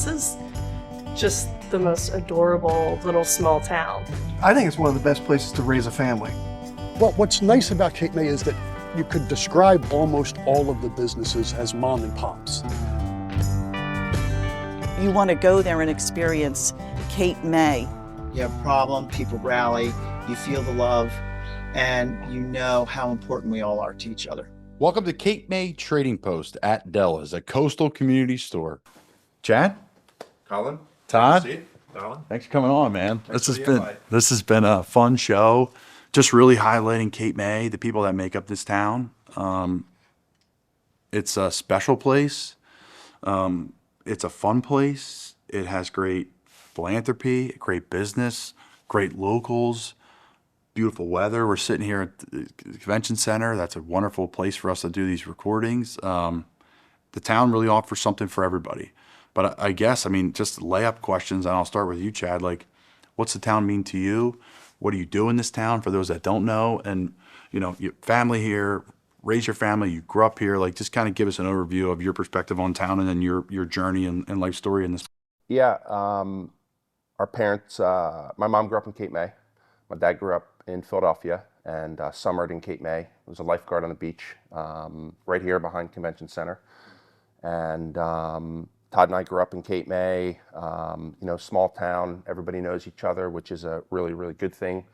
This is just the most adorable little small town. I think it's one of the best places to raise a family. Well, what's nice about Cape May is that you could describe almost all of the businesses as mom and pops. You want to go there and experience Cape May. You have a problem, people rally, you feel the love, and you know how important we all are to each other. Welcome to Cape May Trading Post at Della's, a coastal community store. Chad? Colin? Todd? Colin? Thanks for coming on, man. Thanks for the invite. This has been a fun show. Just really highlighting Cape May, the people that make up this town. It's a special place. It's a fun place. It has great philanthropy, great business, great locals, beautiful weather. We're sitting here at the convention center. That's a wonderful place for us to do these recordings. The town really offers something for everybody. But I guess, just lay up questions, and I'll start with you, Chad. Like, what's the town mean to you? What do you do in this town for those that don't know? And, your family here, raise your family, you grew up here. Like, just kind of give us an overview of your perspective on town and then your journey and life story in this. Yeah, our parents, my mom grew up in Cape May. My dad grew up in Philadelphia and summered in Cape May. Was a lifeguard on the beach right here behind Convention Center. And Todd and I grew up in Cape May, small town, everybody knows each other, which is a really, really good thing.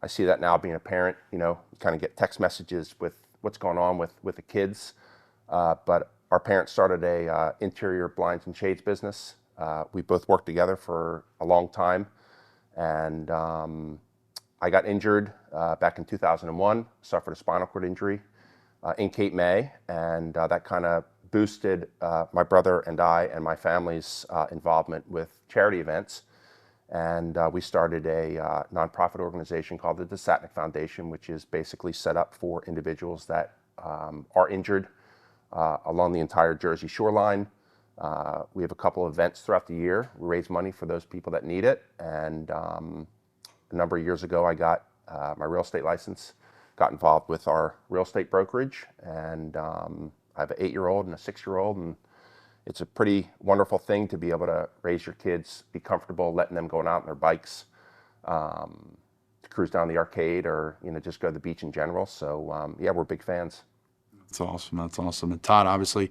I see that now being a parent, you kind of get text messages with what's going on with the kids. But our parents started a interior blinds and shades business. We both worked together for a long time. And I got injured back in 2001, suffered a spinal cord injury in Cape May, and that kind of boosted my brother and I and my family's involvement with charity events. And we started a nonprofit organization called the DeSatnick Foundation, which is basically set up for individuals that are injured along the entire Jersey shoreline. We have a couple of events throughout the year. We raise money for those people that need it. And a number of years ago, I got my real estate license, got involved with our real estate brokerage, and I have an 8-year-old and a 6-year-old, and it's a pretty wonderful thing to be able to raise your kids, be comfortable letting them go out on their bikes, to cruise down the arcade, or just go to the beach in general. So yeah, we're big fans. That's awesome. That's awesome. And Todd, obviously,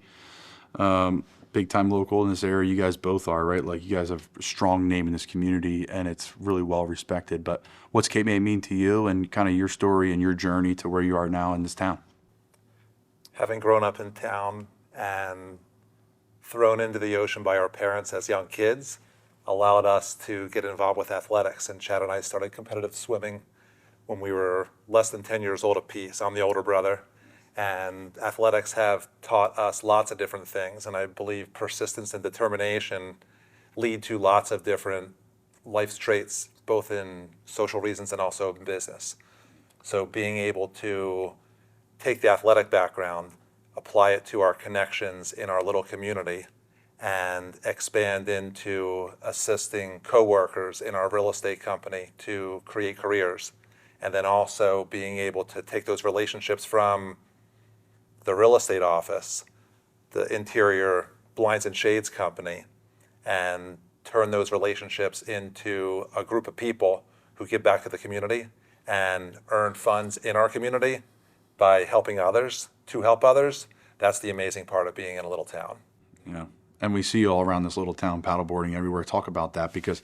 big time local in this area. You guys both are, right? Like, you guys have a strong name in this community, and it's really well respected. But what's Cape May mean to you, and kind of your story and your journey to where you are now in this town? Having grown up in town and thrown into the ocean by our parents as young kids allowed us to get involved with athletics. And Chad and I started competitive swimming when we were less than 10 years old apiece. I'm the older brother. And athletics have taught us lots of different things. And I believe persistence and determination lead to lots of different life traits, both in social reasons and also in business. So being able to take the athletic background, apply it to our connections in our little community, and expand into assisting coworkers in our real estate company to create careers. And then also being able to take those relationships from the real estate office, the interior blinds and shades company, and turn those relationships into a group of people who give back to the community and earn funds in our community by helping others to help others. That's the amazing part of being in a little town. Yeah. And we see you all around this little town, paddleboarding everywhere. Talk about that, because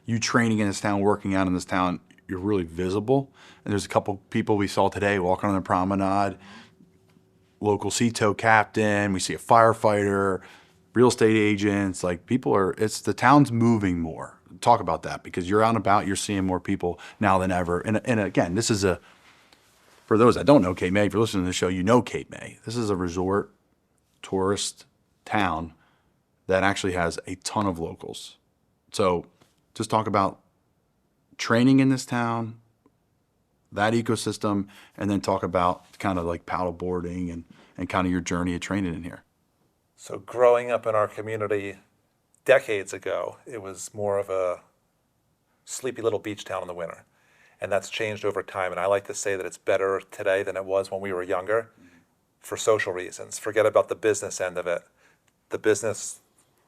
you training in this town, working out in this town, you're really visible. And there's a couple people we saw today walking on the promenade, local sea tow captain, we see a firefighter, real estate agents. Like, the town's moving more. Talk about that, because you're out and about, you're seeing more people now than ever. And again, this is for those that don't know Cape May, if you're listening to the show, you know Cape May. This is a resort tourist town that actually has a ton of locals. So just talk about training in this town, that ecosystem, and then talk about kind of like paddleboarding and kind of your journey of training in here. So growing up in our community decades ago, it was more of a sleepy little beach town in the winter. And that's changed over time. And I like to say that it's better today than it was when we were younger for social reasons. Forget about the business end of it. The business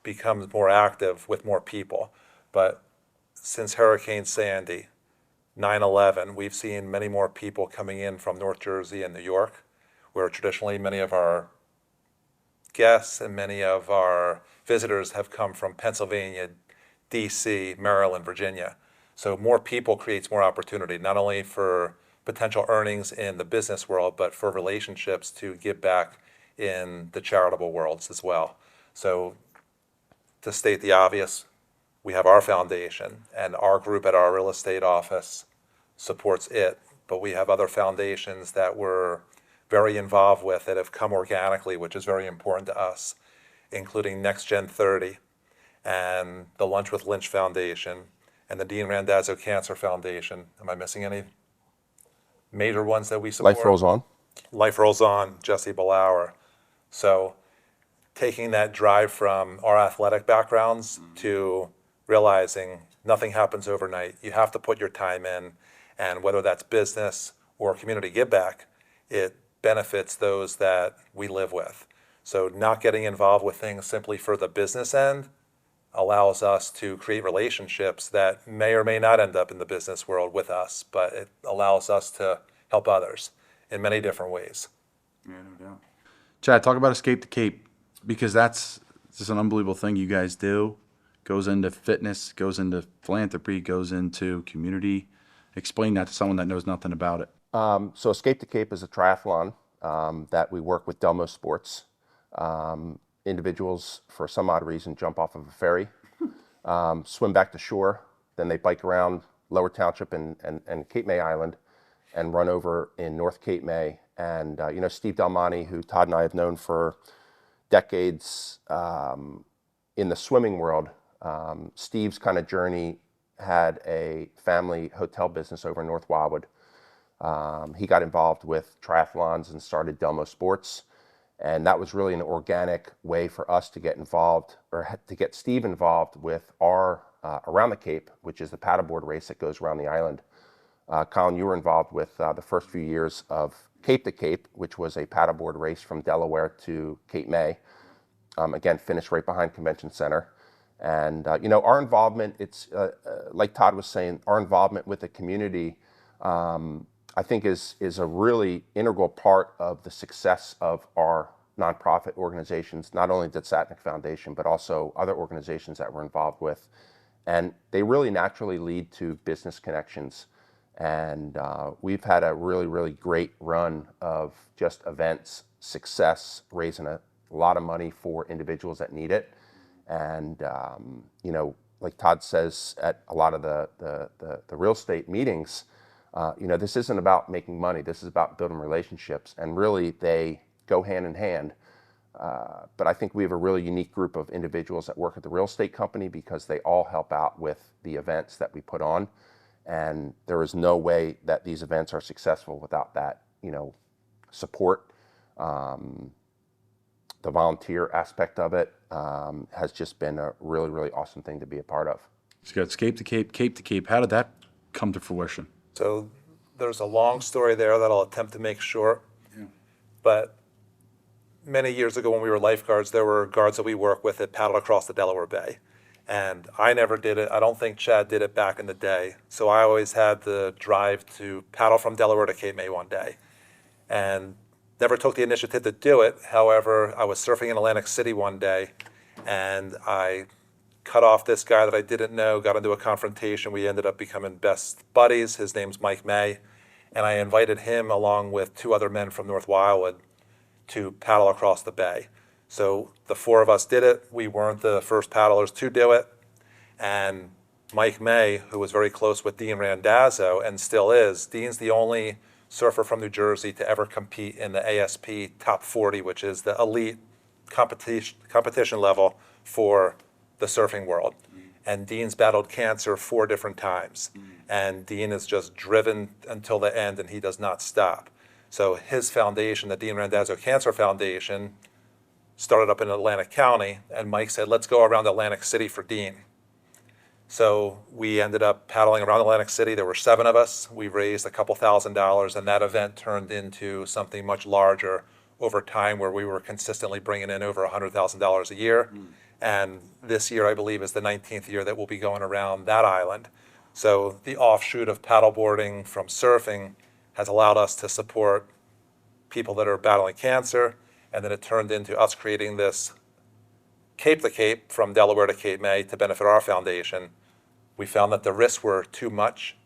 becomes more active with more people. But since Hurricane Sandy, 9/11, we've seen many more people coming in from North Jersey and New York, where traditionally many of our guests and many of our visitors have come from Pennsylvania, DC, Maryland, Virginia. So more people creates more opportunity, not only for potential earnings in the business world, but for relationships to give back in the charitable worlds as well. So to state the obvious, we have our foundation, and our group at our real estate office supports it, but we have other foundations that we're very involved with that have come organically, which is very important to us, including Next Gen 30 and the Lunch with Lynch Foundation and the Dean Randazzo Cancer Foundation. Am I missing any major ones that we support? Life rolls on. Life Rolls On, Jesse Ballauer. So taking that drive from our athletic backgrounds to realizing nothing happens overnight. You have to put your time in, and whether that's business or community give back, it benefits those that we live with. So not getting involved with things simply for the business end allows us to create relationships that may or may not end up in the business world with us, but it allows us to help others in many different ways. Yeah, no doubt. Chad, talk about Escape the Cape, because that's just an unbelievable thing you guys do. Goes into fitness, goes into philanthropy, goes into community. Explain that to someone that knows nothing about it. So Escape the Cape is a triathlon that we work with Delmo Sports. Individuals, for some odd reason, jump off of a ferry, swim back to shore, then they bike around Lower Township and Cape May Island and run over in North Cape May. And, Steve Del Monte, who Todd and I have known for decades in the swimming world, Steve's kind of journey had a family hotel business over in North Wildwood. He got involved with triathlons and started Delmo Sports. And that was really an organic way for us to get involved, or to get Steve involved with our Around the Cape, which is the paddleboard race that goes around the island. Colin, you were involved with the first few years of Cape to Cape, which was a paddleboard race from Delaware to Cape May. Again, finished right behind Convention Center. And, our involvement, it's like Todd was saying, our involvement with the community, I think is a really integral part of the success of our nonprofit organizations, not only the DeSatnick Foundation, but also other organizations that we're involved with. And they really naturally lead to business connections. And we've had a really, really great run of just events, success, raising a lot of money for individuals that need it. And, like Todd says at a lot of the real estate meetings, this isn't about making money. This is about building relationships, and really they go hand in hand. But I think we have a really unique group of individuals that work at the real estate company because they all help out with the events that we put on. And there is no way that these events are successful without that, support. The volunteer aspect of it has just been a really, really awesome thing to be a part of. So you got Escape to Cape, Cape to Cape. How did that come to fruition? So there's a long story there that I'll attempt to make short. Yeah. But many years ago when we were lifeguards, there were guards that we worked with that paddled across the Delaware Bay. And I never did it. I don't think Chad did it back in the day. So I always had the drive to paddle from Delaware to Cape May one day. And never took the initiative to do it. However, I was surfing in Atlantic City one day, and I cut off this guy that I didn't know, got into a confrontation. We ended up becoming best buddies. His name's Mike May. And I invited him along with two other men from North Wildwood to paddle across the bay. So the four of us did it. We weren't the first paddlers to do it. And Mike May, who was very close with Dean Randazzo and still is, Dean's the only surfer from New Jersey to ever compete in the ASP Top 40, which is the elite competition level for the surfing world. And Dean's battled cancer 4 different times. And Dean is just driven until the end, and he does not stop. So his foundation, the Dean Randazzo Cancer Foundation, started up in Atlantic County, and Mike said, let's go around Atlantic City for Dean. So we ended up paddling around Atlantic City. There were 7 of us. We raised a couple $1,000s, and that event turned into something much larger over time, where we were consistently bringing in over $100,000 a year. And this year, I believe, is the 19th year that we'll be going around that island. So the offshoot of paddleboarding from surfing has allowed us to support people that are battling cancer. And then it turned into us creating this Cape to Cape from Delaware to Cape May to benefit our foundation. We found that the risks were too much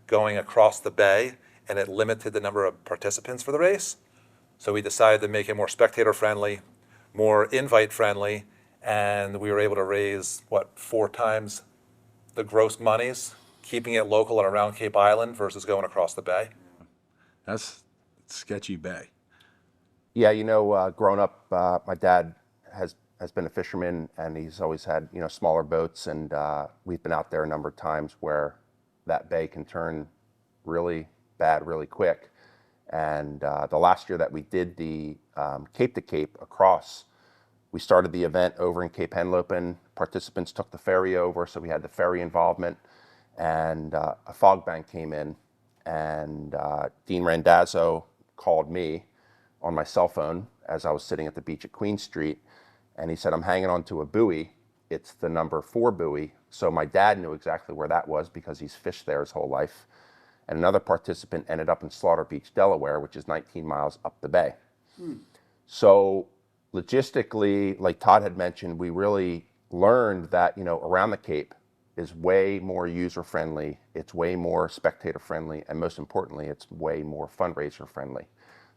going across the bay, and it limited the number of participants for the race. So we decided to make it more spectator friendly, more invite friendly, and we were able to raise, 4 times the gross monies, keeping it local and around Cape Island versus going across the bay. That's sketchy bay. Yeah, growing up, my dad has been a fisherman, and he's always had smaller boats, and we've been out there a number of times where that bay can turn really bad really quick. And the last year that we did the Cape to Cape across, we started the event over in Cape Henlopen. Participants took the ferry over, so we had the ferry involvement, and a fog bank came in, and Dean Randazzo called me on my cell phone as I was sitting at the beach at Queen Street, and he said, "I'm hanging onto a buoy. It's the number 4 buoy." So my dad knew exactly where that was because he's fished there his whole life. And another participant ended up in Slaughter Beach, Delaware, which is 19 miles up the bay. So logistically, like Todd had mentioned, we really learned that, around the Cape is way more user-friendly, it's way more spectator-friendly, and most importantly, it's way more fundraiser-friendly.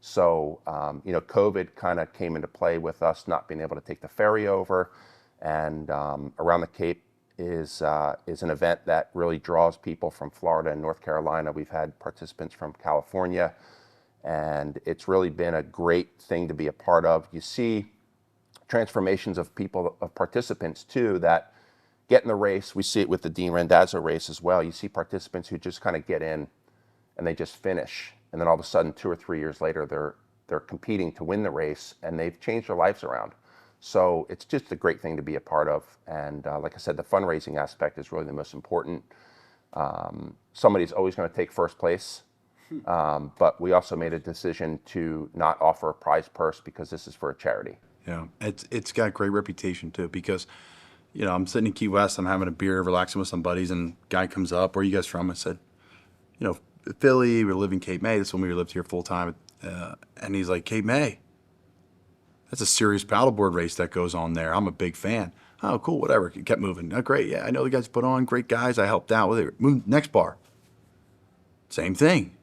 So, COVID kind of came into play with us not being able to take the ferry over, and Around the Cape is an event that really draws people from Florida and North Carolina. We've had participants from California, and it's really been a great thing to be a part of. You see transformations of participants too, that get in the race. We see it with the Dean Randazzo race as well. You see participants who just kind of get in and they just finish. And then all of a sudden, 2 or 3 years later, they're competing to win the race, and they've changed their lives around. So it's just a great thing to be a part of. And like I said, the fundraising aspect is really the most important. Somebody's always going to take first place. But we also made a decision to not offer a prize purse because this is for a charity. Yeah, it's got a great reputation too, because I'm sitting in Key West, I'm having a beer, relaxing with some buddies, and a guy comes up, "Where are you guys from?" I said, "Philly, we live in Cape May." This is when we lived here full time. And he's like, "Cape May? That's a serious paddleboard race that goes on there. I'm a big fan." "Oh, cool, whatever." Kept moving. "Oh, great, yeah, I know the guys put on, great guys. I helped out with it." Move next bar. Same thing.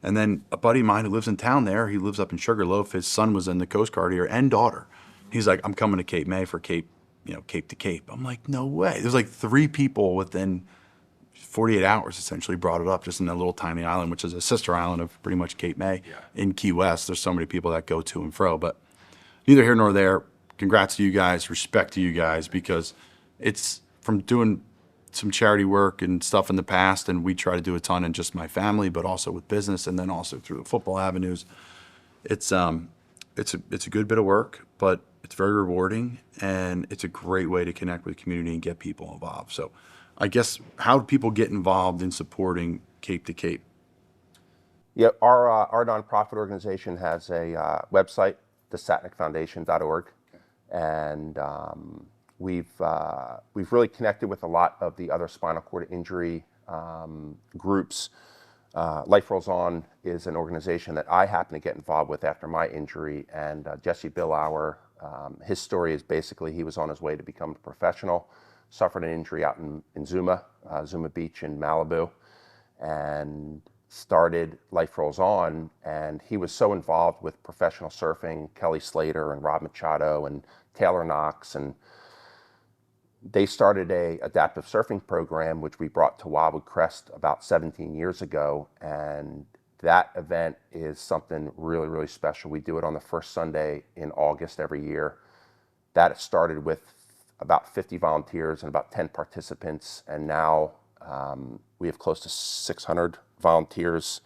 And then a buddy of mine who lives in town there, he lives up in Sugarloaf. His son was in the Coast Guard here, and daughter. He's like, "I'm coming to Cape May for Cape to Cape." I'm like, "No way." There's like 3 people within 48 hours essentially brought it up, just in that little tiny island, which is a sister island of pretty much Cape May. In Key West. There's so many people that go to and fro, but neither here nor there. Congrats to you guys, respect to you guys, because it's from doing some charity work and stuff in the past, and we try to do a ton in just my family, but also with business, and then also through the football avenues. It's a good bit of work, but it's very rewarding, and it's a great way to connect with the community and get people involved. So I guess, how do people get involved in supporting Cape to Cape? Yeah, our nonprofit organization has a website, DeSatnickFoundation.org, and we've really connected with a lot of the other spinal cord injury groups. Life Rolls On is an organization that I happen to get involved with after my injury, and Jesse Billauer, his story is basically he was on his way to become a professional, suffered an injury out in Zuma Beach in Malibu, and started Life Rolls On. And he was so involved with professional surfing, Kelly Slater and Rob Machado and Taylor Knox, and they started a adaptive surfing program, which we brought to Wildwood Crest about 17 years ago. And that event is something really, really special. We do it on the first Sunday in August every year. That started with about 50 volunteers and about 10 participants, and now we have close to 600 volunteers.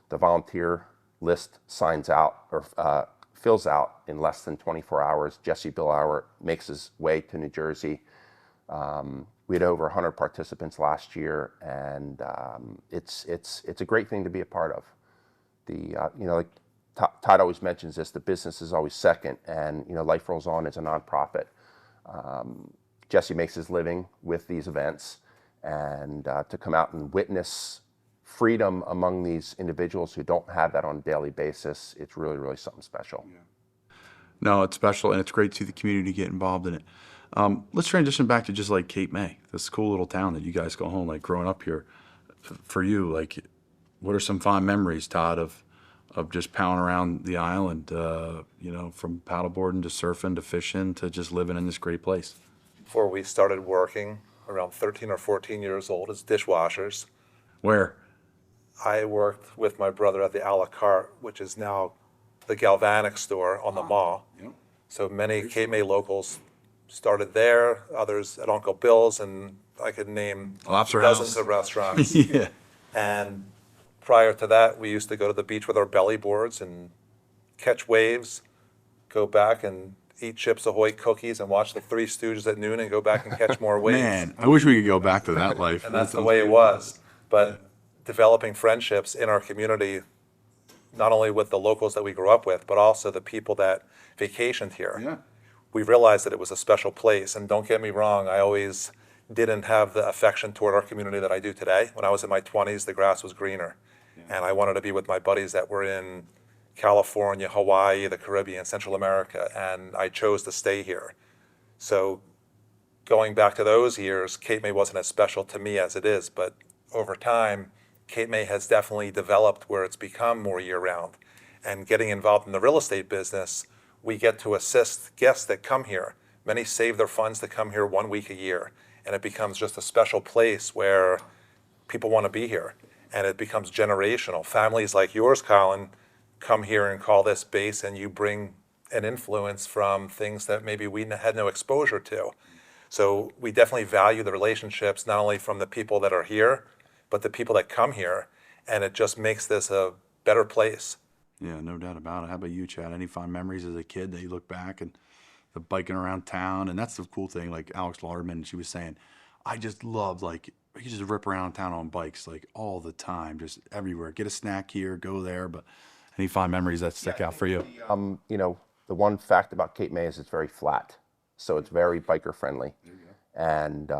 The volunteer list signs out or fills out in less than 24 hours. Jesse Billauer makes his way to New Jersey. We had over 100 participants last year, and it's a great thing to be a part of. Like Todd always mentions this, the business is always second, and Life Rolls On is a nonprofit. Jesse makes his living with these events, and to come out and witness freedom among these individuals who don't have that on a daily basis, it's really, really something special. No, it's special, and it's great to see the community get involved in it. Let's transition back to just like Cape May, this cool little town that you guys go home, like growing up here. For you, like, what are some fond memories, Todd, of just pounding around the island, from paddleboarding to surfing to fishing to just living in this great place? Before we started working, around 13 or 14 years old, as dishwashers, Where? I worked with my brother at the a la carte, which is now the Galvanic store on the mall. Yep. So many Cape May locals started there, others at Uncle Bill's, and I could name Lobster dozens House. of restaurants. Yeah. And prior to that, we used to go to the beach with our belly boards and catch waves, go back and eat Chips Ahoy cookies and watch the Three Stooges at noon and go back and catch more waves. Man, I wish we could go back to that life. And that's the way it was. But developing friendships in our community, not only with the locals that we grew up with, but also the people that vacationed here. Yeah. We realized that it was a special place. And don't get me wrong, I always didn't have the affection toward our community that I do today. When I was in my 20s, the grass was greener. And I wanted to be with my buddies that were in California, Hawaii, the Caribbean, Central America, and I chose to stay here. So going back to those years, Cape May wasn't as special to me as it is, but over time, Cape May has definitely developed where it's become more year-round. And getting involved in the real estate business, we get to assist guests that come here. Many save their funds to come here 1 week a year, and it becomes just a special place where people want to be here, and it becomes generational. Families like yours, Colin, come here and call this base, and you bring an influence from things that maybe we had no exposure to. So we definitely value the relationships, not only from the people that are here, but the people that come here, and it just makes this a better place. Yeah, no doubt about it. How about you, Chad? Any fond memories as a kid that you look back and the biking around town? And that's the cool thing, like Alex Lauderman, she was saying, I just loved, like, we could just rip around town on bikes, like, all the time, just everywhere. Get a snack here, go there. But any fond memories that stick out for you? The one fact about Cape May is it's very flat, so it's very biker friendly. And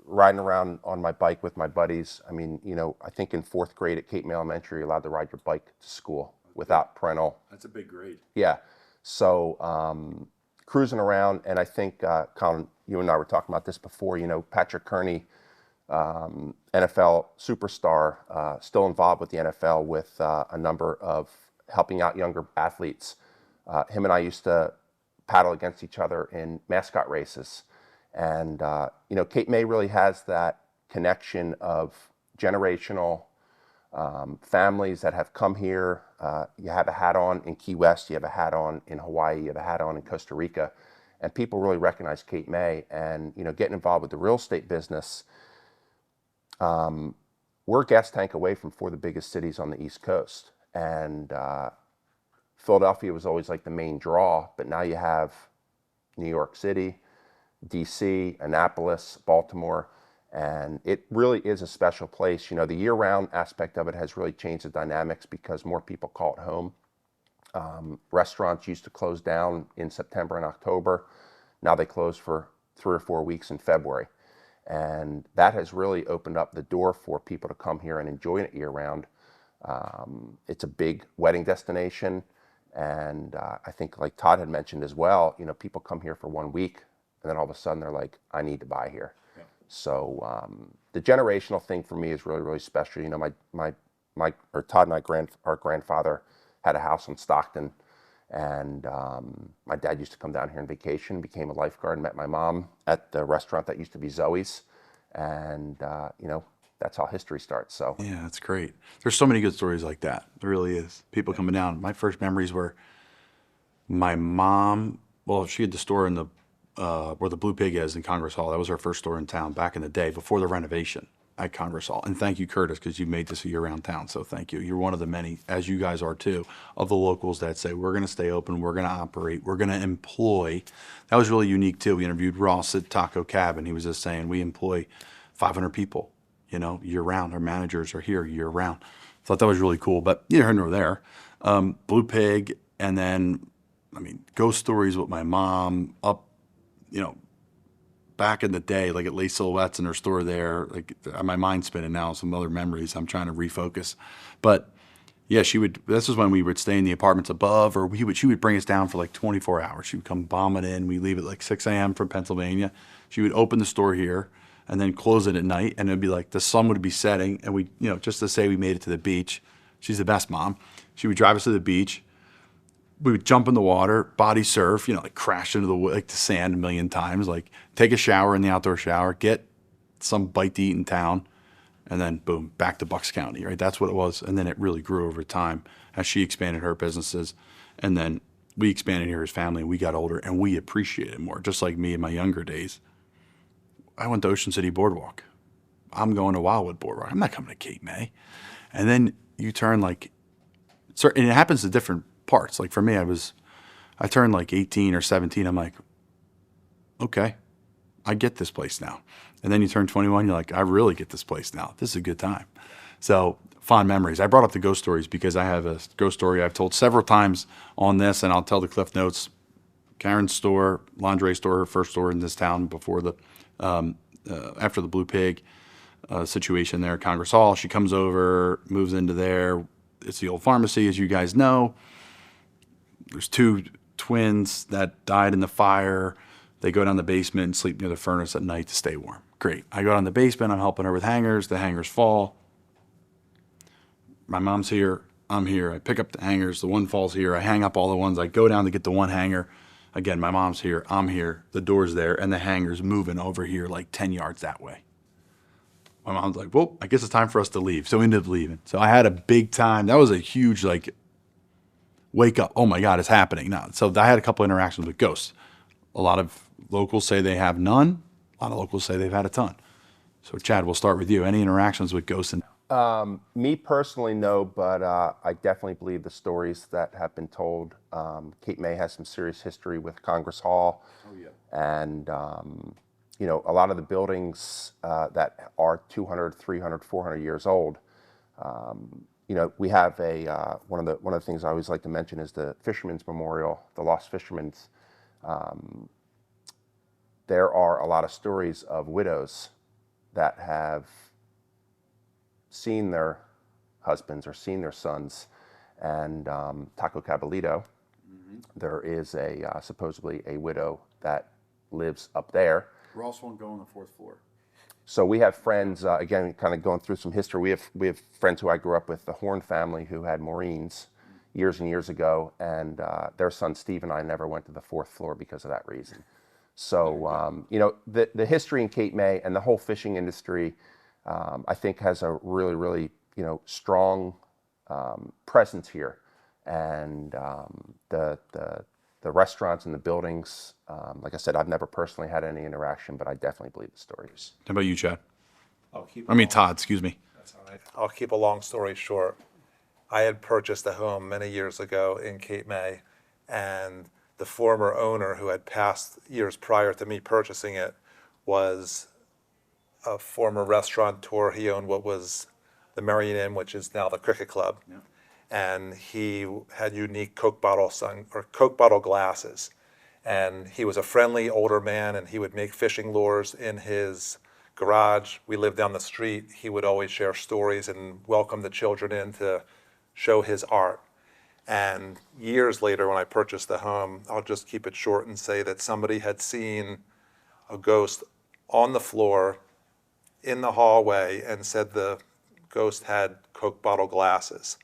riding around on my bike with my buddies, I think in 4th grade at Cape May Elementary, you're allowed to ride your bike to school without parental. That's a big grade. Yeah. So cruising around, and I think, Colin, you and I were talking about this before, Patrick Kearney, NFL superstar, still involved with the NFL with a number of helping out younger athletes. Him and I used to paddle against each other in mascot races. And, Cape May really has that connection of generational families that have come here. You have a hat on in Key West, you have a hat on in Hawaii, you have a hat on in Costa Rica, and people really recognize Cape May. And, getting involved with the real estate business, we're a gas tank away from 4 of the biggest cities on the East Coast. And Philadelphia was always like the main draw, but now you have New York City, DC, Annapolis, Baltimore, and it really is a special place. The year-round aspect of it has really changed the dynamics because more people call it home. Restaurants used to close down in September and October. Now they close for 3 or 4 weeks in February. And that has really opened up the door for people to come here and enjoy it year-round. It's a big wedding destination. And I think, like Todd had mentioned as well, people come here for 1 week, and then all of a sudden they're like, I need to buy here. Yeah. So the generational thing for me is really, really special. Todd and our grandfather had a house in Stockton, and my dad used to come down here on vacation, became a lifeguard, and met my mom at the restaurant that used to be Zoe's, and that's how history starts. So yeah, that's great. There's so many good stories like that. There really is. People coming down. My first memories were my mom. Well, she had the store in the where the Blue Pig is in Congress Hall. That was our first store in town back in the day before the renovation at Congress Hall. And thank you, Curtis, because you made this a year-round town. So thank you. You're one of the many, as you guys are too, of the locals that say we're going to stay open, we're going to operate, we're going to employ. That was really unique too. We interviewed Ross at Taco Cabin. He was just saying we employ 500 people. Year-round. Our managers are here year-round. Thought that was really cool, but neither here nor there. Blue Pig, and then, ghost stories with my mom up you know, back in the day, like at Les Silhouettes in her store there, like my mind's spinning now, some other memories. I'm trying to refocus. But yeah, this is when we would stay in the apartments above, or she would bring us down for like 24 hours. She would come bombing in. We leave at like 6 a.m. from Pennsylvania. She would open the store here and then close it at night. And it'd be like the sun would be setting. And we, you know, just to say we made it to the beach. She's the best mom. She would drive us to the beach. We would jump in the water, body surf, you know, like crash into the sand a million times, like take a shower in the outdoor shower, get some bite to eat in town, and then boom, back to Bucks County, right? That's what it was. And then it really grew over time as she expanded her businesses. And then we expanded here as family, and we got older, and we appreciated it more. Just like me in my younger days. I went to Ocean City Boardwalk. I'm going to Wildwood Boardwalk. I'm not coming to Cape May. And then you turn like, and it happens to different parts. Like for me, I turned like 18 or 17. I'm like, okay, I get this place now. And then you turn 21, you're like, I really get this place now. This is a good time. So fond memories. I brought up the ghost stories because I have a ghost story I've told several times on this, and I'll tell the Cliff Notes. Karen's store, lingerie store, her first store in this town before after the Blue Pig situation there at Congress Hall. She comes over, moves into there. It's the old pharmacy, as you guys know. There's 2 twins that died in the fire. They go down the basement and sleep near the furnace at night to stay warm. Great. I go down the basement. I'm helping her with hangers. The hangers fall. My mom's here. I'm here. I pick up the hangers. The one falls here. I hang up all the ones. I go down to get the one hanger. Again, my mom's here. I'm here. The door's there. And the hanger's moving over here like 10 yards that way. My mom's like, well, I guess it's time for us to leave. So we ended up leaving. So I had a big time. That was a huge, like, wake up. Oh my God, it's happening now. So I had a couple interactions with ghosts. A lot of locals say they have none. A lot of locals say they've had a ton. So Chad, we'll start with you. Any interactions with ghosts? Me personally, no, but I definitely believe the stories that have been told. Cape May has some serious history with Congress Hall. Oh, yeah. And, you know, a lot of the buildings that are 200, 300, 400 years old, you know, we have one of the things I always like to mention is the Fisherman's Memorial, the Lost Fishermen's. There are a lot of stories of widows that have seen their husbands or seen their sons. And Taco Cabalito, there is supposedly a widow that lives up there. We're also on going on the 4th floor. So we have friends, again, kind of going through some history. We have friends who I grew up with, the Horn family, who had Maureen's years and years ago, and their son Steve and I never went to the 4th floor because of that reason. So, you know, the history in Cape May and the whole fishing industry, I think has a really, really, you know, strong presence here. And the restaurants and the buildings, like I said, I've never personally had any interaction, but I definitely believe the stories. How about you, Chad? Todd, Todd, excuse me. That's all right. I'll keep a long story short. I had purchased a home many years ago in Cape May, and the former owner, who had passed years prior to me purchasing it, was a former restaurateur. He owned what was the Marion Inn, which is now the Cricket Club. Yeah. And he had unique Coke bottle glasses. And he was a friendly older man, and he would make fishing lures in his garage. We lived down the street. He would always share stories and welcome the children in to show his art. And years later, when I purchased the home, I'll just keep it short and say that somebody had seen a ghost on the floor in the hallway and said the ghost had Coke bottle glasses.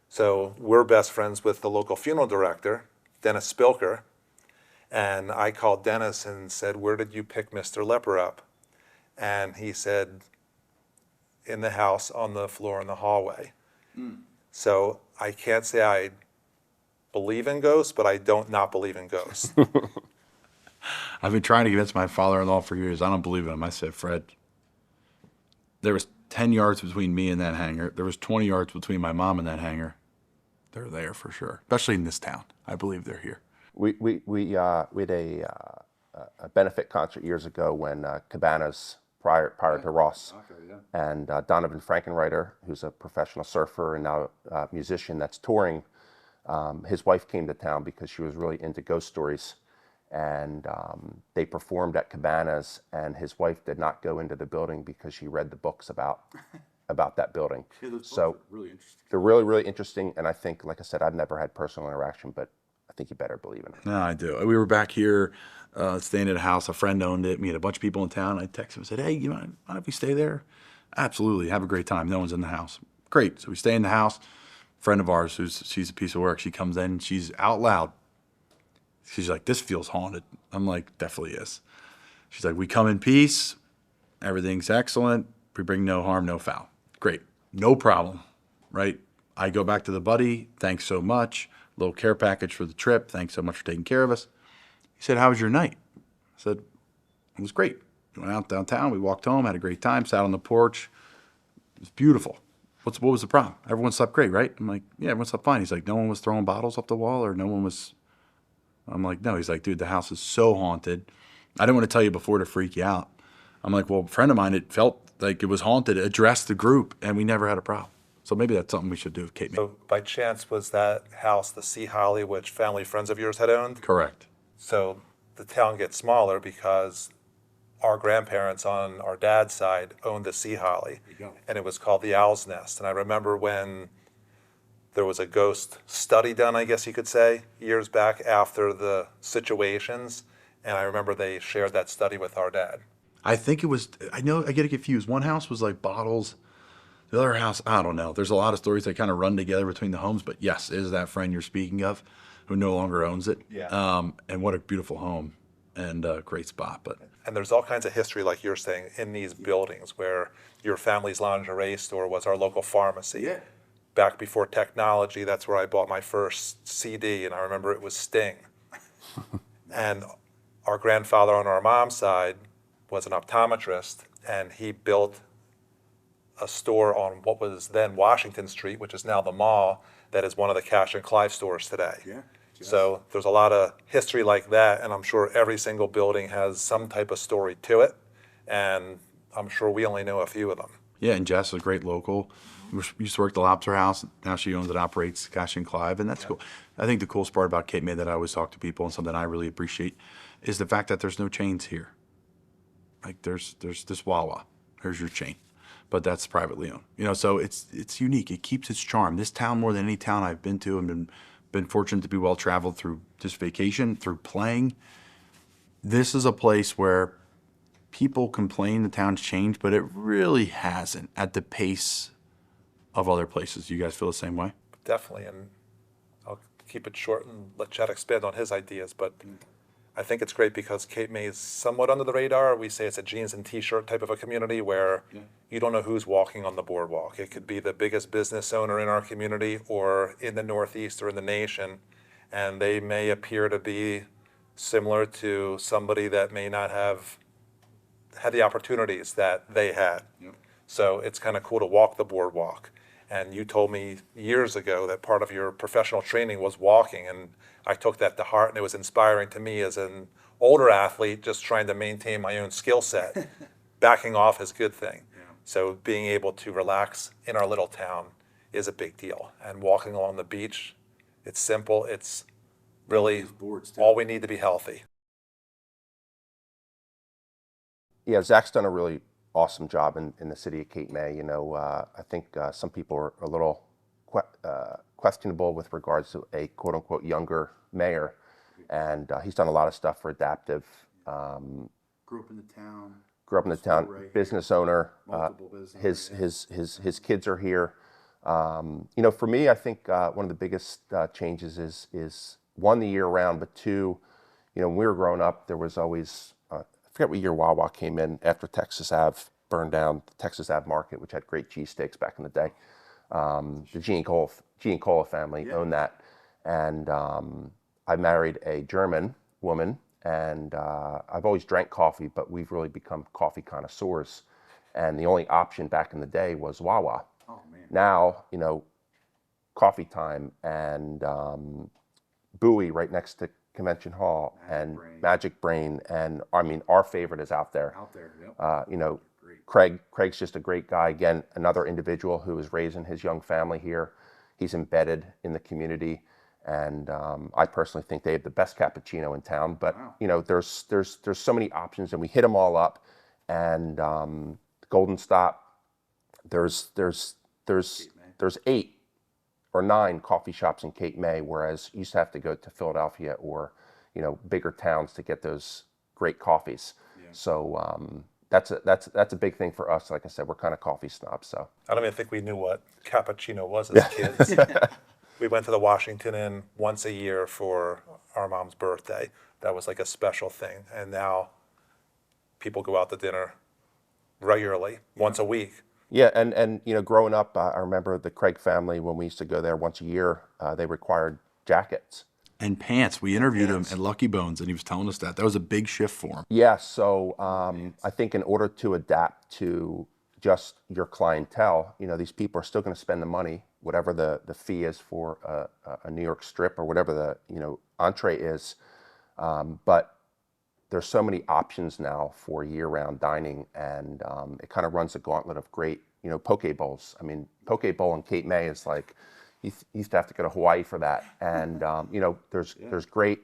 So we're best friends with the local funeral director, Dennis Spilker, and I called Dennis and said, where did you pick Mr. Lepper up? And he said, in the house on the floor in the hallway. So I can't say I believe in ghosts, but I don't not believe in ghosts. I've been trying to convince my father-in-law for years. I don't believe in him. I said, Fred, there was 10 yards between me and that hangar. There was 20 yards between my mom and that hangar. They're there for sure, especially in this town. I believe they're here. We had a benefit concert years ago when Cabanas, prior to Ross, and Donovan Frankenreiter, who's a professional surfer and now a musician that's touring, his wife came to town because she was really into ghost stories. and they performed at Cabanas, and his wife did not go into the building because she read the books about that building. Yeah, those books So are really interesting. they're really, really interesting, and I think, like I said, I've never had personal interaction, but I think you better believe in it. No, I do. We were back here staying at a house. A friend owned it. We had a bunch of people in town. I texted him and said, hey, you mind if we stay there? Absolutely. Have a great time. No one's in the house. Great. So we stay in the house. Friend of ours, she's a piece of work. She comes in. She's out loud. She's like, this feels haunted. I'm like, definitely is. She's like, we come in peace. Everything's excellent. We bring no harm, no foul. Great. No problem. Right? I go back to the buddy. Thanks so much. Little care package for the trip. Thanks so much for taking care of us. He said, how was your night? I said, it was great. We went out downtown. We walked home, had a great time, sat on the porch. It was beautiful. What was the problem? Everyone slept great, right? I'm like, yeah, everyone slept fine. He's like, no one was throwing bottles off the wall, or no one was... I'm like, no. He's like, dude, the house is so haunted. I didn't want to tell you before to freak you out. I'm like, well, a friend of mine, it felt like it was haunted, addressed the group, and we never had a problem. So maybe that's something we should do with Cape May. So by chance, was that house the Sea Holly, which family friends of yours had owned? Correct. So the town gets smaller because our grandparents on our dad's side owned the Sea Holly, and it was called the Owl's Nest. And I remember when there was a ghost study done, I guess you could say, years back after the situations, and I remember they shared that study with our dad. I think it was, I know, I get it confused. One house was like bottles. The other house, I don't know. There's a lot of stories that kind of run together between the homes, but yes, it is that friend you're speaking of who no longer owns it. Yeah. And what a beautiful home and a great spot. But And there's all kinds of history, like you're saying, in these buildings where your family's lingerie store was our local pharmacy. Yeah. Back before technology, that's where I bought my first CD, and I remember it was Sting. And our grandfather on our mom's side was an optometrist, and he built a store on what was then Washington Street, which is now the mall, that is one of the Cash and Clive stores today. Yeah. So there's a lot of history like that, and I'm sure every single building has some type of story to it, and I'm sure we only know a few of them. yeah, and Jess is a great local. We used to work at the Lobster House. Now she owns and operates Cash and Clive, and that's cool. I think the coolest part about Cape May that I always talk to people, and something I really appreciate, is the fact that there's no chains here. Like there's this Wawa. Here's your chain. But that's privately owned. You know, so it's unique. It keeps its charm. This town, more than any town I've been to, and been fortunate to be well traveled through just vacation, through playing. This is a place where people complain the town's changed, but it really hasn't at the pace of other places. You guys feel the same way? Definitely, and I'll keep it short and let Chad expand on his ideas, but I think it's great because Cape May is somewhat under the radar. We say it's a jeans and t-shirt type of a community where you don't know who's walking on the boardwalk. It could be the biggest business owner in our community or in the Northeast or in the nation, and they may appear to be similar to somebody that may not have had the opportunities that they had. So it's kind of cool to walk the boardwalk. And you told me years ago that part of your professional training was walking, and I took that to heart, and it was inspiring to me as an older athlete just trying to maintain my own skill set. Backing off is a good thing. So being able to relax in our little town is a big deal. And walking along the beach, it's simple. It's really all we need to be healthy. Yeah, Zach's done a really awesome job in the city of Cape May. You know, I think some people are a little questionable with regards to a quote-unquote younger mayor, and he's done a lot of stuff for adaptive. Grew up in the town. Right, business owner. Multiple businesses. His kids are here. You know, for me, I think one of the biggest changes is one, the year round, but two, you know, when we were growing up, there was always I forget what year Wawa came in after Texas Ave burned down, the Texas Ave Market, which had great cheesesteaks back in the day. The G and Cola family owned that, and I married a German woman, and I've always drank coffee, but we've really become coffee connoisseurs, and the only option back in the day was Wawa. Oh, man. Now, you know, Coffee Time and Bowie right next to Convention Hall and Magic Brain, and I mean, our favorite is out there. You know, Craig's just a great guy. Again, another individual who is raising his young family here. He's embedded in the community, And I personally think they have the best cappuccino in town. But you know, there's so many options, and we hit them all up. And Golden Stop, there's 8 or 9 coffee shops in Cape May, whereas you used to have to go to Philadelphia or, you know, bigger towns to get those great coffees. So that's a big thing for us. Like I said, we're kind of coffee snobs. So I don't even think we knew what cappuccino was as kids. We went to the Washington Inn once a year for our mom's birthday. That was like a special thing. And now people go out to dinner regularly, once a week. yeah, and you know, growing up, I remember the Craig family, when we used to go there once a year, they required jackets. And pants. We interviewed him at Lucky Bones, and he was telling us that was a big shift for him. Yeah, so I think in order to adapt to just your clientele, you know, these people are still going to spend the money, whatever the fee is for a New York strip or whatever the, you know, entree is. But there's so many options now for year-round dining, and it kind of runs the gauntlet of great, you know, poke bowls. I mean, poke bowl in Cape May is like, you used to have to go to Hawaii for that. And, you know, there's great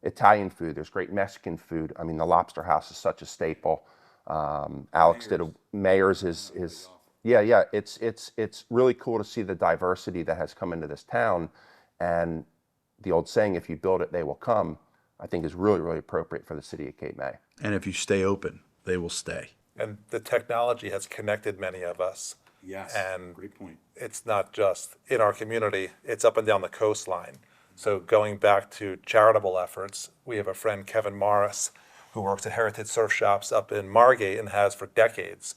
Italian food, there's great Mexican food. I mean, the Lobster House is such a staple. Alex did a Mayor's is yeah. It's really cool to see the diversity that has come into this town, and the old saying, "If you build it, they will come," I think is really, really appropriate for the city of Cape May. And if you stay open, they will stay. And the technology has connected many of us. Yes. And great point. it's not just in our community, it's up and down the coastline. So going back to charitable efforts, we have a friend, Kevin Morris, who works at Heritage Surf Shops up in Margate and has for decades.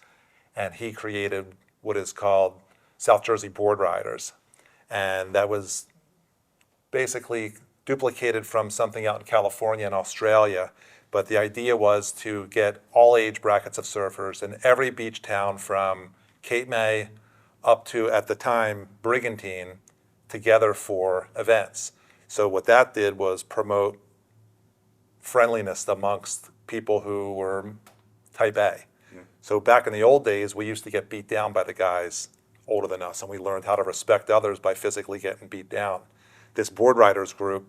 And he created what is called South Jersey Board Riders. And that was basically duplicated from something out in California and Australia. But the idea was to get all age brackets of surfers in every beach town from Cape May up to, at the time, Brigantine, together for events. So what that did was promote friendliness amongst people who were type A. Yeah. So back in the old days, we used to get beat down by the guys older than us, and we learned how to respect others by physically getting beat down. This board riders group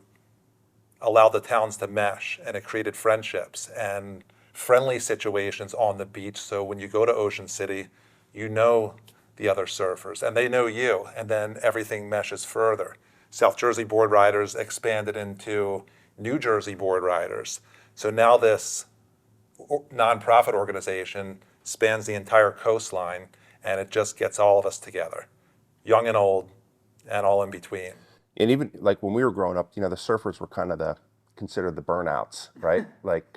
allowed the towns to mesh, and it created friendships and friendly situations on the beach. So when you go to Ocean City, you know the other surfers, and they know you, and then everything meshes further. South Jersey Board Riders expanded into New Jersey Board Riders. So now this nonprofit organization spans the entire coastline, and it just gets all of us together, young and old, and all in between. And even like when we were growing up, you know, the surfers were kind of considered the burnouts, right? Like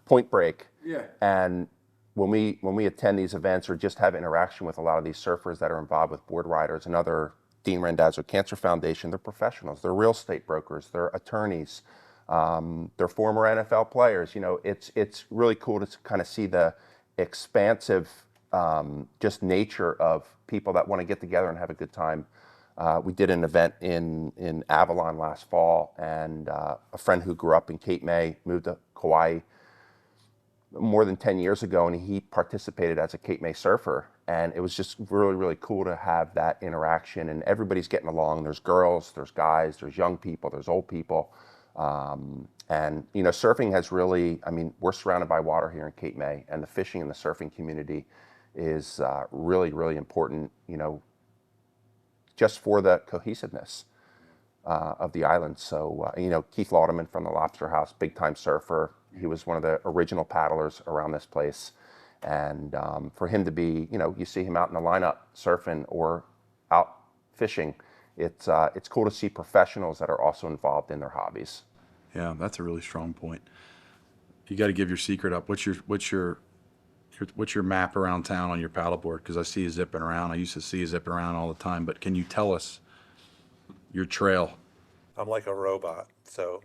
Point Break. Yeah. And when we attend these events or just have interaction with a lot of these surfers that are involved with board riders and other Dean Randazzo Cancer Foundation, they're professionals, they're real estate brokers, they're attorneys, they're former NFL players. You know, it's really cool to kind of see the expansive just nature of people that want to get together and have a good time. We did an event in Avalon last fall, and a friend who grew up in Cape May moved to Kauai more than 10 years ago, and he participated as a Cape May surfer. And it was just really, really cool to have that interaction, and everybody's getting along. There's girls, there's guys, there's young people, there's old people. And, you know, surfing has really, I mean, we're surrounded by water here in Cape May, and the fishing and the surfing community is really, really important, you know, just for the cohesiveness of the island. So, you know, Keith Lauderman from the Lobster House, big time surfer. He was one of the original paddlers around this place. And for him to be, you know, you see him out in the lineup surfing or out fishing, it's cool to see professionals that are also involved in their hobbies. Yeah, that's a really strong point. You got to give your secret up. What's your map around town on your paddleboard? Because I see you zipping around. I used to see you zipping around all the time. But can you tell us your trail? I'm like a robot. So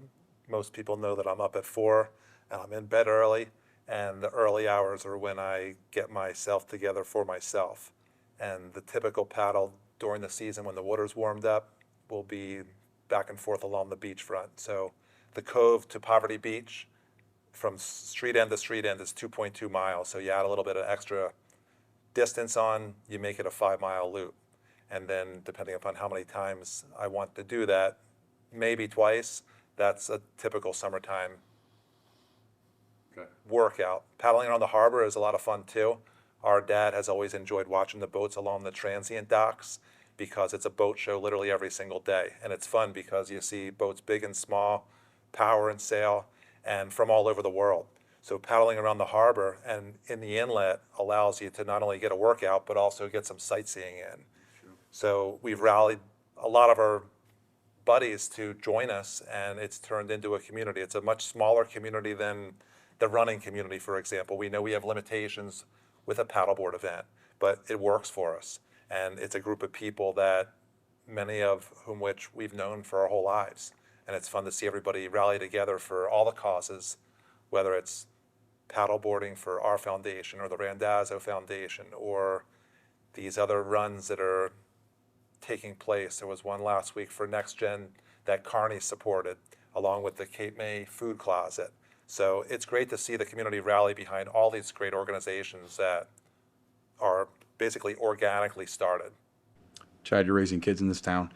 most people know that I'm up at 4 and I'm in bed early. And the early hours are when I get myself together for myself. And the typical paddle during the season when the water's warmed up will be back and forth along the beachfront. So the Cove to Poverty Beach, from street end to street end, is 2.2 miles. So you add a little bit of extra distance on, you make it a 5-mile loop. And then depending upon how many times I want to do that, maybe twice. That's a typical summertime workout. Paddling around the harbor is a lot of fun too. Our dad has always enjoyed watching the boats along the transient docks because it's a boat show literally every single day. And it's fun because you see boats big and small, power and sail, and from all over the world. So paddling around the harbor and in the inlet allows you to not only get a workout, but also get some sightseeing in. So we've rallied a lot of our buddies to join us, and it's turned into a community. It's a much smaller community than the running community, for example. We know we have limitations with a paddleboard event, but it works for us. And it's a group of people that many of whom which we've known for our whole lives. And it's fun to see everybody rally together for all the causes, whether it's paddleboarding for our foundation or the Randazzo Foundation or these other runs that are taking place. There was one last week for Next Gen that Carney supported, along with the Cape May Food Closet. So it's great to see the community rally behind all these great organizations that are basically organically started. Chad, you're raising kids in this town.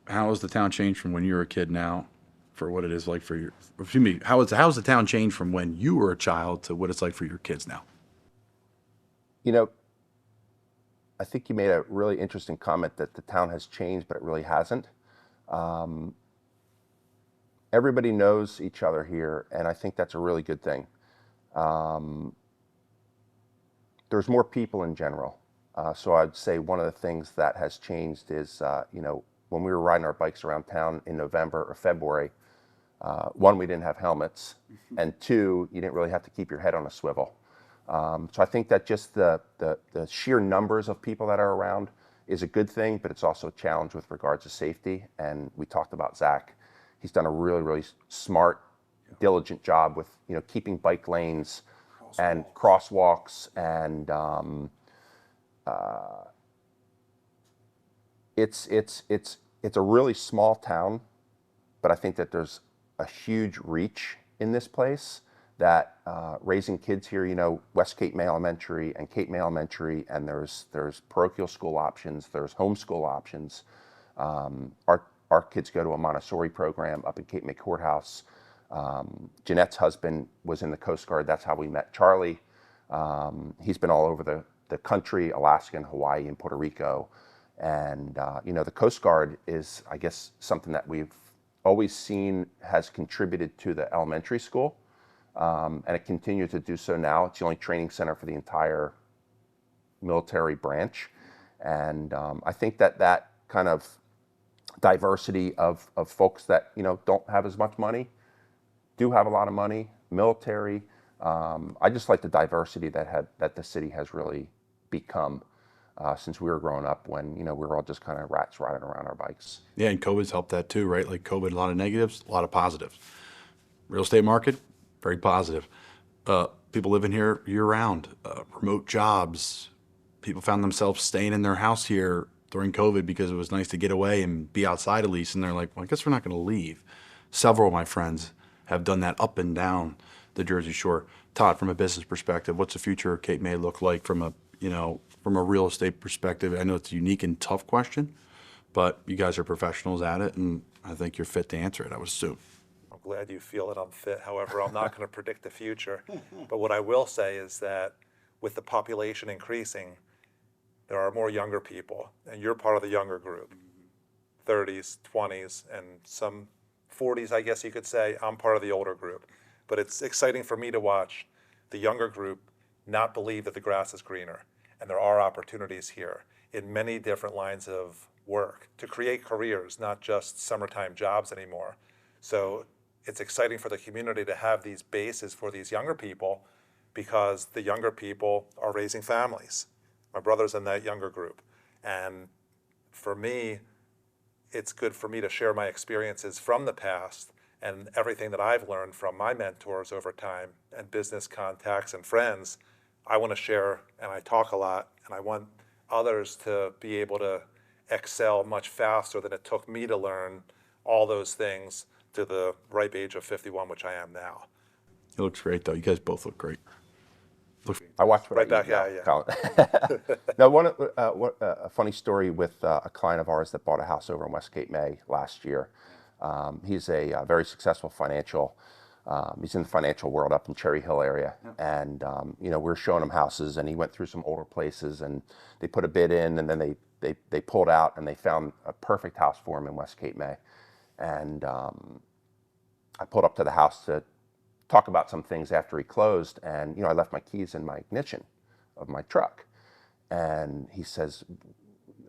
How has the town changed from when you were a kid now for what it is like for your, excuse me, how has the town changed from when you were a child to what it's like for your kids now? You know, I think you made a really interesting comment that the town has changed, but it really hasn't. Everybody knows each other here, and I think that's a really good thing. There's more people in general. So I'd say one of the things that has changed is, you know, when we were riding our bikes around town in November or February, one, we didn't have helmets, and two, you didn't really have to keep your head on a swivel. So I think that just the sheer numbers of people that are around is a good thing, but it's also a challenge with regards to safety. And we talked about Zach. He's done a really, really smart, diligent job with, you know, keeping bike lanes and crosswalks, and it's a really small town, but I think that there's a huge reach in this place. That raising kids here, you know, West Cape May Elementary and Cape May Elementary, and there's parochial school options, there's homeschool options. Our kids go to a Montessori program up in Cape May Courthouse. Jeanette's husband was in the Coast Guard. That's how we met Charlie. He's been all over the country, Alaska and Hawaii and Puerto Rico. And, you know, the Coast Guard is, I guess, something that we've always seen has contributed to the elementary school. And it continues to do so now. It's the only training center for the entire military branch. And I think that kind of diversity of folks that, you know, don't have as much money, do have a lot of money, military. I just like the diversity that the city has really become since we were growing up, when, you know, we were all just kind of rats riding around our bikes. Yeah, and COVID's helped that too, right? Like COVID, a lot of negatives, a lot of positives. Real estate market, very positive. People living here year round, remote jobs. People found themselves staying in their house here during COVID because it was nice to get away and be outside at least. And they're like, well, I guess we're not going to leave. Several of my friends have done that up and down the Jersey Shore. Todd, from a business perspective, what's the future of Cape May look like from a real estate perspective? I know it's a unique and tough question, but you guys are professionals at it, and I think you're fit to answer it, I would assume. I'm glad you feel that I'm fit. However, I'm not going to predict the future. But what I will say is that with the population increasing, there are more younger people, and you're part of the younger group, 30s, 20s, and some 40s, I guess you could say. I'm part of the older group. But it's exciting for me to watch the younger group not believe that the grass is greener. And there are opportunities here in many different lines of work to create careers, not just summertime jobs anymore. So it's exciting for the community to have these bases for these younger people, because the younger people are raising families. My brother's in that younger group. And for me, it's good for me to share my experiences from the past and everything that I've learned from my mentors over time and business contacts and friends. I want to share, and I talk a lot, and I want others to be able to excel much faster than it took me to learn all those things to the ripe age of 51, which I am now. It looks great, though. You guys both look great. I watch what Right I eat back at now, you. Colin. No, a funny story with a client of ours that bought a house over in West Cape May last year. He's a very successful financial. He's in the financial world up in Cherry Hill area, and we're showing him houses, and he went through some older places, and they put a bid in, and then they pulled out, and they found a perfect house for him in West Cape May, and I pulled up to the house to talk about some things after he closed, and I left my keys in my ignition of my truck, and he says,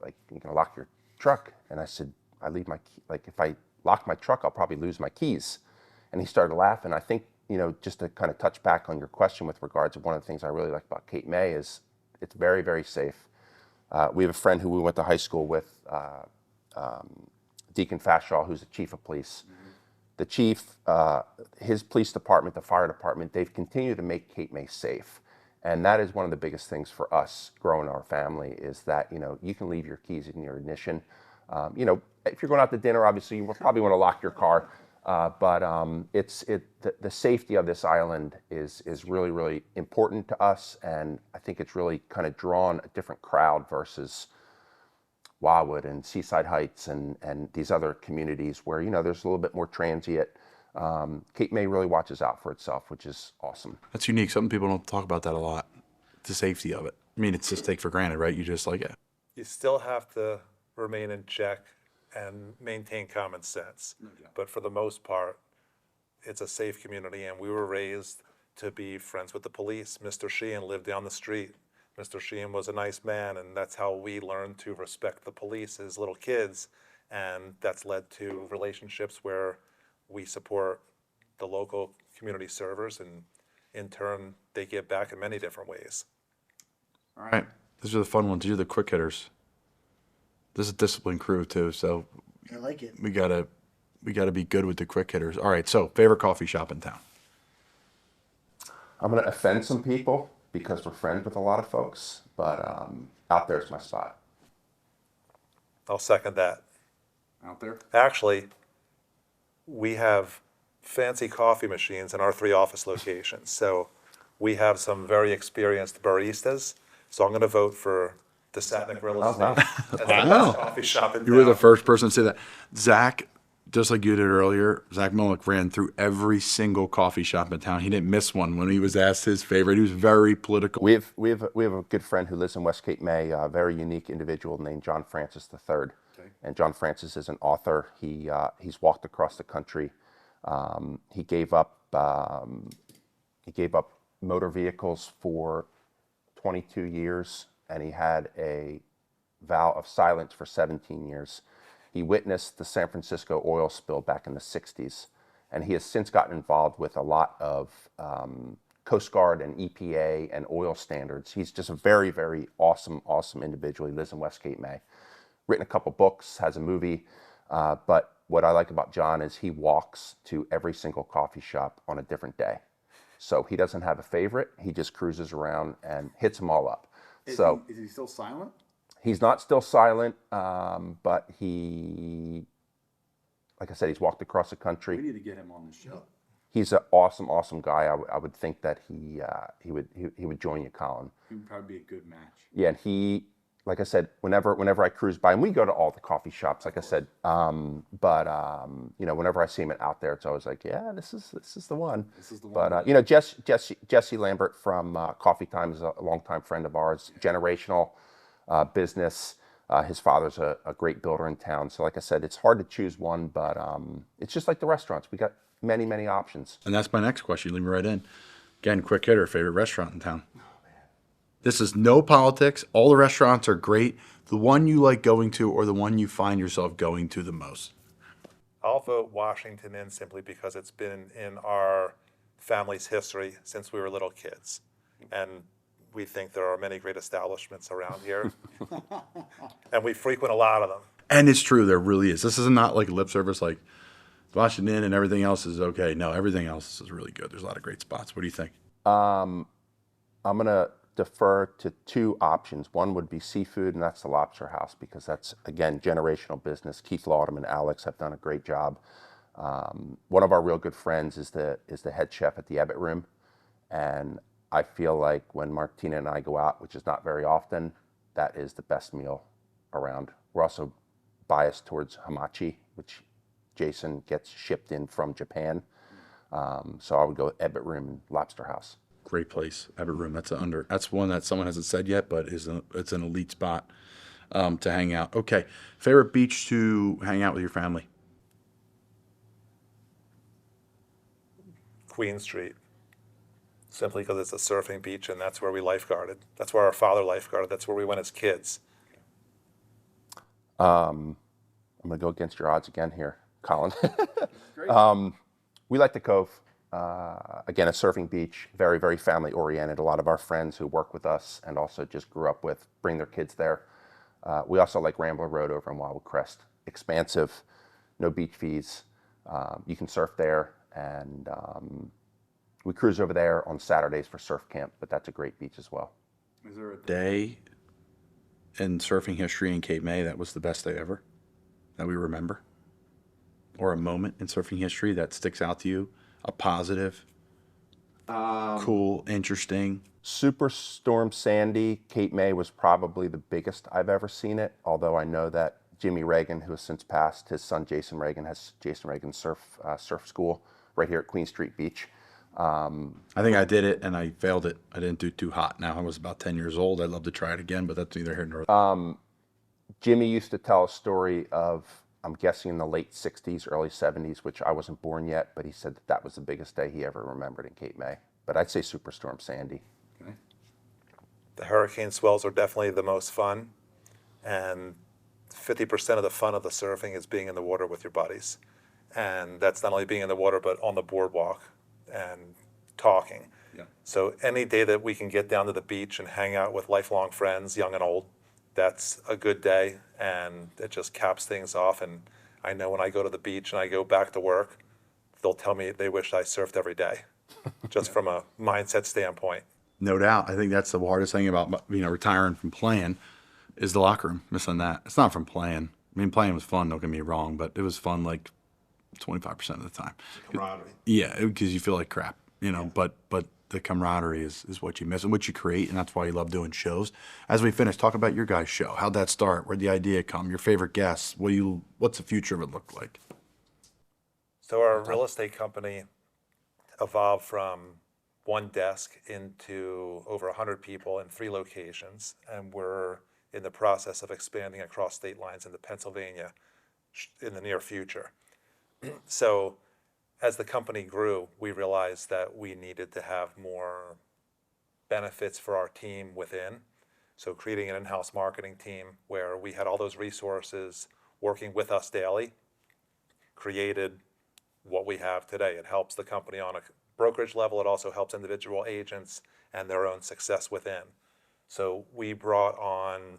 like, "You gonna lock your truck?" And I said, "I leave my key, like, if I lock my truck, I'll probably lose my keys." And he started laughing. I think, just to kind of touch back on your question with regards to one of the things I really like about Cape May is it's very, very safe. We have a friend who we went to high school with, Deacon Fashaw, who's the chief of police. The chief, his police department, the fire department, they've continued to make Cape May safe. And that is one of the biggest things for us growing our family is that, you can leave your keys in your ignition. If you're going out to dinner, obviously you will probably want to lock your car. But the safety of this island is really, really important to us. And I think it's really kind of drawn a different crowd versus Wildwood and Seaside Heights and these other communities where, there's a little bit more transient. Cape May really watches out for itself, which is awesome. That's unique. Some people don't talk about that a lot, the safety of it. I mean, it's just take for granted, right? You just like it. You still have to remain in check and maintain common sense. But for the most part, it's a safe community, and we were raised to be friends with the police. Mr. Sheehan lived down the street. Mr. Sheehan was a nice man, and that's how we learned to respect the police as little kids, and that's led to relationships where we support the local community servers, and in turn, they give back in many different ways. All right. These are the fun ones. These are the quick hitters. This is a disciplined crew too, so I like it. we gotta be good with the quick hitters. All right, so favorite coffee shop in town. I'm going to offend some people because we're friends with a lot of folks, but out there's my spot. I'll second that. Out there? Actually, we have fancy coffee machines in our 3 office locations, so we have some very experienced baristas. So I'm going to vote for DeSatnick Real Estate as the best coffee shop in town. You were the first person to say that. Zach, just like you did earlier, Zach Mullick ran through every single coffee shop in town. He didn't miss one when he was asked his favorite. He was very political. We have a good friend who lives in West Cape May, a very unique individual named John Francis III. Okay. And John Francis is an author. He's walked across the country. He gave up motor vehicles for 22 years, and he had a vow of silence for 17 years. He witnessed the San Francisco oil spill back in the 60s, and he has since gotten involved with a lot of Coast Guard and EPA and oil standards. He's just a very, very awesome individual. He lives in West Cape May. Written a couple books, has a movie, but what I like about John is he walks to every single coffee shop on a different day. So he doesn't have a favorite. He just cruises around and hits them all up. Is he still silent? He's not still silent, but he, like I said, he's walked across the country. We need to get him on the show. He's an awesome guy. I would think that he would join you, Colin. He would probably be a good match. Yeah, and he, like I said, whenever I cruise by, and we go to all the coffee shops, like I said, whenever I see him out there, it's always like, yeah, this is the one. This is the one. But Jesse Lambert from Coffee Time is a longtime friend of ours, generational business. His father's a great builder in town. So like I said, it's hard to choose one, but it's just like the restaurants. We got many options. And that's my next question. Leave me right in. Again, quick hitter, favorite restaurant in town. This is no politics. All the restaurants are great. The one you like going to or the one you find yourself going to the most? I'll vote Washington Inn simply because it's been in our family's history since we were little kids. And we think there are many great establishments around here. And we frequent a lot of them. And it's true, there really is. This is not like lip service like Washington Inn and everything else is okay. No, everything else is really good. There's a lot of great spots. What do you think? I'm going to defer to 2 options. One would be seafood, and that's the Lobster House, because that's, again, generational business. Keith Laudum and Alex have done a great job. One of our real good friends is the head chef at the Ebbett Room, and I feel like when Martina and I go out, which is not very often, that is the best meal around. We're also biased towards hamachi, which Jason gets shipped in from Japan. So I would go Ebbet Room and Lobster House. Great place, Ebbet Room. That's one that someone hasn't said yet, but it's an elite spot to hang out. Okay, favorite beach to hang out with your family? Queen Street, simply because it's a surfing beach and that's where we lifeguarded. That's where our father lifeguarded. That's where we went as kids. I'm going to go against your odds again here, Colin. We like the Cove. Again, a surfing beach, very, very family oriented. A lot of our friends who work with us and also just grew up with bring their kids there. We also like Rambler Road over in Wildwood Crest. Expansive, no beach fees. You can surf there, and we cruise over there on Saturdays for surf camp, but that's a great beach as well. Is there a day in surfing history in Cape May that was the best day ever that we remember? Or a moment in surfing history that sticks out to you? A positive, cool, interesting? Superstorm Sandy, Cape May was probably the biggest I've ever seen it, although I know that Jimmy Reagan, who has since passed, his son Jason Reagan has Jason Reagan surf school right here at Queen Street Beach. I think I did it and I failed it. I didn't do too hot. Now I was about 10 years old. I'd love to try it again, but that's neither here nor there. Jimmy used to tell a story of, I'm guessing in the late 60s, early 70s, which I wasn't born yet, but he said that was the biggest day he ever remembered in Cape May. But I'd say Superstorm Sandy. Okay. The hurricane swells are definitely the most fun, and 50% of the fun of the surfing is being in the water with your buddies. And that's not only being in the water, but on the boardwalk and talking. Yeah. So any day that we can get down to the beach and hang out with lifelong friends, young and old, that's a good day, and it just caps things off. And I know when I go to the beach and I go back to work, they'll tell me they wish I surfed every day, just from a mindset standpoint. No doubt. I think that's the hardest thing about retiring from playing is the locker room, missing that. It's not from playing. I mean, playing was fun, don't get me wrong, but it was fun like 25% of the time. Camaraderie. Yeah, because you feel like crap, but the camaraderie is what you miss and what you create, and that's why you love doing shows. As we finish, talk about your guys' show. How'd that start? Where'd the idea come? Your favorite guests? What's the future of it look like? So our real estate company evolved from one desk into over 100 people in 3 locations, and we're in the process of expanding across state lines into Pennsylvania in the near future. So as the company grew, we realized that we needed to have more benefits for our team within. So creating an in-house marketing team where we had all those resources working with us daily created what we have today. It helps the company on a brokerage level. It also helps individual agents and their own success within. So we brought on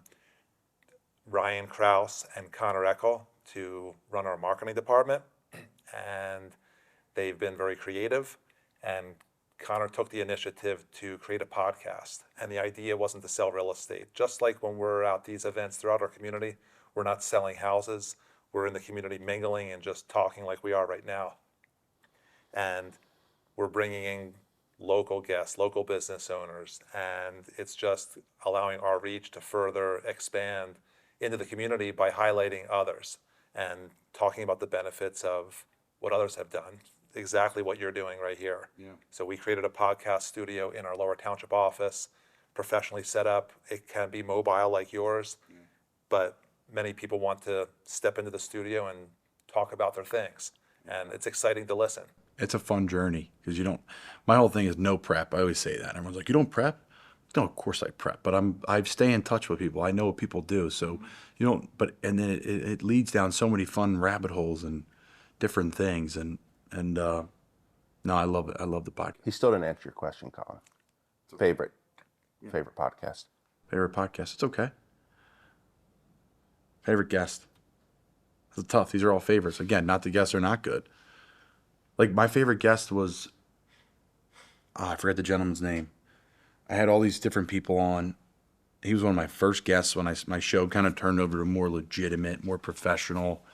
Ryan Krause and Connor Eckel to run our marketing department, and they've been very creative. And Connor took the initiative to create a podcast. And the idea wasn't to sell real estate. Just like when we're out these events throughout our community, we're not selling houses. We're in the community mingling and just talking like we are right now. And we're bringing in local guests, local business owners, and it's just allowing our reach to further expand into the community by highlighting others and talking about the benefits of what others have done, exactly what you're doing right here. Yeah. So we created a podcast studio in our Lower Township office, professionally set up. It can be mobile like yours, but many people want to step into the studio and talk about their things, and it's exciting to listen. It's a fun journey because my whole thing is no prep. I always say that. Everyone's like, you don't prep? No, of course I prep, but I stay in touch with people. I know what people do. So you don't, and then it leads down so many fun rabbit holes and different things. And no, I love it. I love the podcast. He still didn't answer your question, Colin. Favorite podcast. Favorite podcast. It's okay. Favorite guest. It's tough. These are all favorites. Again, not the guests are not good. Like my favorite guest was, I forget the gentleman's name. I had all these different people on. He was one of my first guests when my show kind of turned over to more legitimate, more professional.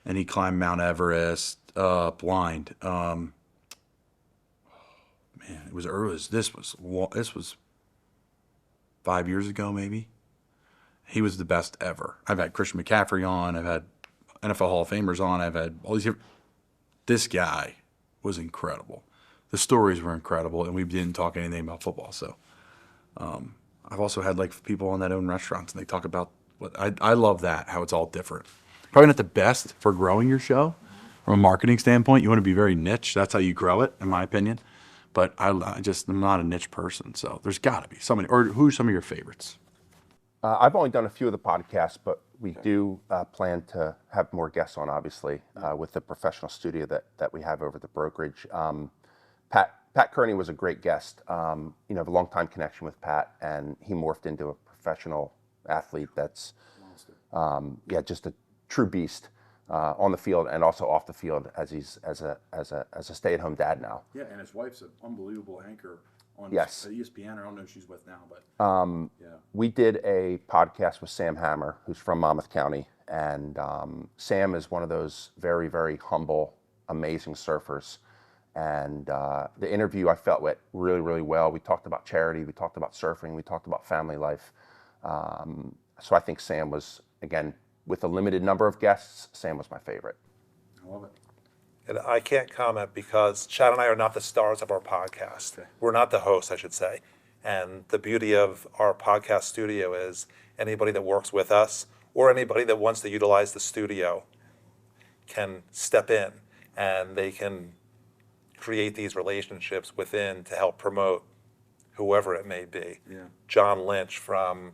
And he climbed Mount Everest blind. Man, man, it was early. This was 5 years ago, maybe. He was the best ever. I've had Christian McCaffrey on. I've had NFL Hall of Famers on. I've had all these. This guy was incredible. The stories were incredible, and we didn't talk anything about football. So I've also had like people on that own restaurants, and they talk about what I love that, how it's all different. Probably not the best for growing your show from a marketing standpoint. You want to be very niche. That's how you grow it, in my opinion. But I'm not a niche person, so there's got to be somebody. Or who's some of your favorites? I've only done a few of the podcasts, but we do plan to have more guests on, obviously, with the professional studio that we have over the brokerage. Pat Kearney was a great guest. You know, I have a long time connection with Pat, and he morphed into a professional athlete that's, just a true beast on the field and also off the field as a stay-at-home dad now. Yeah, and his wife's an unbelievable anchor on Yes. ESPN. I don't know who she's with now, but We did a podcast with Sam Hammer, who's from Monmouth County, and Sam is one of those very, very humble, amazing surfers. And the interview I felt went really, really well. We talked about charity, we talked about surfing, we talked about family life. So I think Sam was, again, with a limited number of guests, Sam was my favorite. I love it. And I can't comment because Chad and I are not the stars of our podcast. Okay. We're not the hosts, I should say. And the beauty of our podcast studio is anybody that works with us or anybody that wants to utilize the studio can step in and they can create these relationships within to help promote whoever it may be. Yeah. John Lynch from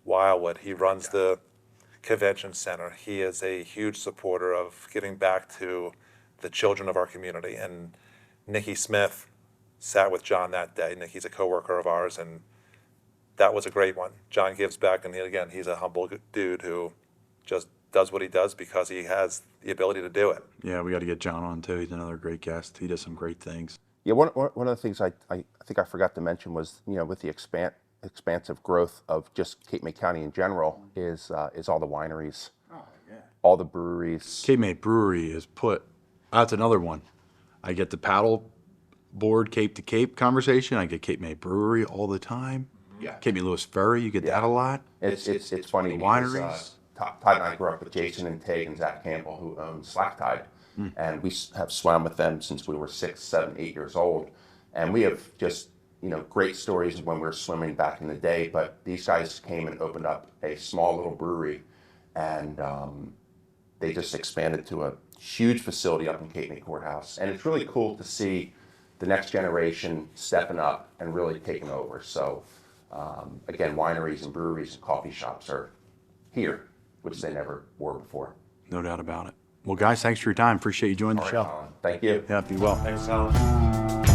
Wildwood, he runs the convention center. He is a huge supporter of giving back to the children of our community. And Nikki Smith sat with John that day. Nikki's a coworker of ours, and that was a great one. John gives back, and again, he's a humble dude who just does what he does because he has the ability to do it. Yeah, we got to get John on too. He's another great guest. He does some great things. Yeah, one of the things I think I forgot to mention was, you know, with the expansive growth of just Cape May County in general is all the wineries, all the breweries. Cape May Brewery is that's another one. I get the paddle board Cape to Cape conversation. I get Cape May Brewery all the time. Yeah. Cape May Lewis Ferry, you get that a lot. It's funny. Wineries. Todd and I grew up with Jason and Tig and Zach Campbell, who own Slack Tide, and we have swam with them since we were 6, 7, 8 years old, and we have just, you know, great stories of when we were swimming back in the day. But these guys came and opened up a small little brewery, and they just expanded to a huge facility up in Cape May Courthouse, and it's really cool to see the next generation stepping up and really taking over. So again, wineries and breweries and coffee shops are here, which they never were before. No doubt about it. Well, guys, thanks for your time. Appreciate you joining the show. Thank you. Yeah, be well. Thanks, Alan.